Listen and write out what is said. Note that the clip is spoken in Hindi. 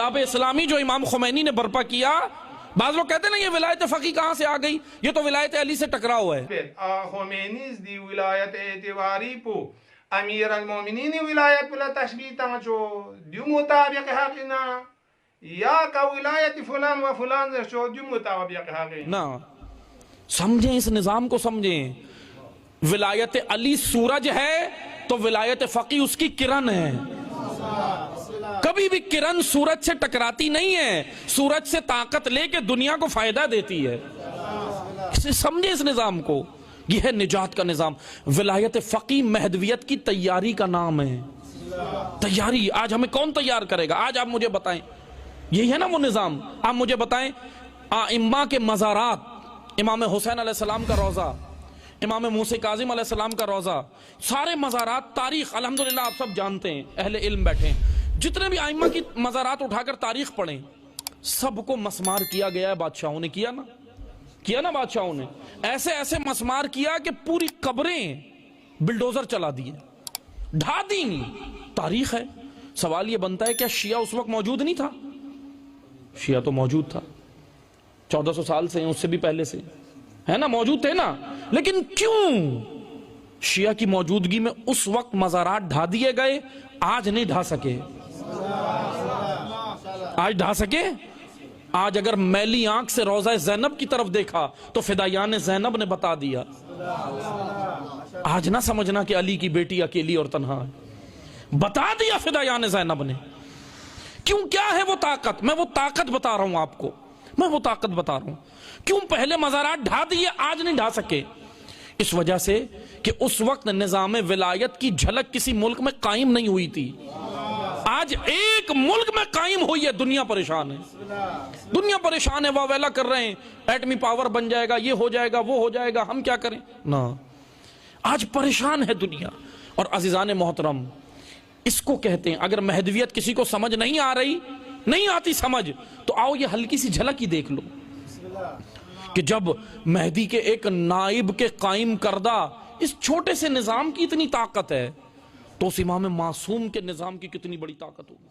इनकलाब इस्लामी जो इमाम खुमैनी ने बर्पा किया, बाज लोग कहते हैं ना ये विलायत फ़क़ी कहां से आ गई, ये तो विलायत अली से टकरा हुआ है। Khomeini's di wilayat etiwari po Amir al-Mu'minin wilayat pula tashbita cho di mutabiq haqina या का विलायत फुलान व फुलान जो di mutabiq haqina ना समझें, इस निजाम को समझें। विलायत अली सूरज है तो विलायत फ़क़ी उसकी किरण है। कभी भी किरण सूरज से टकराती नहीं है, सूरज से ताकत लेके दुनिया को फायदा देती है। इसे समझे इस निजाम को, यह है निजात का निजाम। विलायत फ़क़ी महदवियत की तैयारी का नाम है। तैयारी आज हमें कौन तैयार करेगा? आज आप मुझे बताएं, यही है ना वो निजाम। आप मुझे बताएं, आइम्मा के मज़ारात, इमाम हुसैन अलैहिस्सलाम का रोज़ा, इमाम मूसा काज़िम अलैहिस्सलाम का रोज़ा, सारे मज़ारात तारीख अल्हम्दुलिल्लाह आप सब जानते हैं, अहले इल्म बैठे हैं। जितने भी आइम्मा की मज़ारात उठाकर तारीख पढ़ें, सबको मसमार किया गया है। बादशाहों ने किया ना बादशाहों ने ऐसे ऐसे मसमार किया कि पूरी कब्रें बिल्डोजर चला दिए, ढा दी। तारीख है। सवाल यह बनता है क्या शिया उस वक्त मौजूद नहीं था? शिया तो मौजूद था, 1400 साल से, उससे भी पहले से है ना, मौजूद थे ना। लेकिन क्यों शिया की मौजूदगी में उस वक्त मज़ारात ढा दिए गए, आज नहीं ढा सके? आज ढा सके? आज अगर मैली आंख से रोज़ा ज़ैनब की तरफ देखा तो फिदायान ज़ैनब ने बता दिया। आज ना समझना कि अली की बेटी अकेली और तन्हा है, बता दिया फिदायान ज़ैनब ने। क्यों, क्या है वो ताकत? मैं वो ताकत बता रहा हूं आपको, मैं वो ताकत बता रहा हूं। क्यों पहले मज़ारात ढा दिए, आज नहीं ढा सके? इस वजह से कि उस वक्त निज़ाम विलायत की झलक किसी मुल्क में कायम नहीं हुई थी। आज एक मुल्क में कायम हुई है, दुनिया परेशान है। दुनिया परेशान है, वावेला कर रहे हैं, एटमी पावर बन जाएगा, ये हो जाएगा, वो हो जाएगा, हम क्या करें ना। आज परेशान है दुनिया। और अज़ीज़ान मोहतरम, इसको कहते हैं, अगर महदवियत किसी को समझ नहीं आ रही, नहीं आती समझ, तो आओ ये हल्की सी झलक ही देख लो कि जब मेहदी के एक नाइब के कायम करदा इस छोटे से निजाम की इतनी ताकत है, तो उस इमाम मासूम के निजाम की कितनी बड़ी ताकत होगी।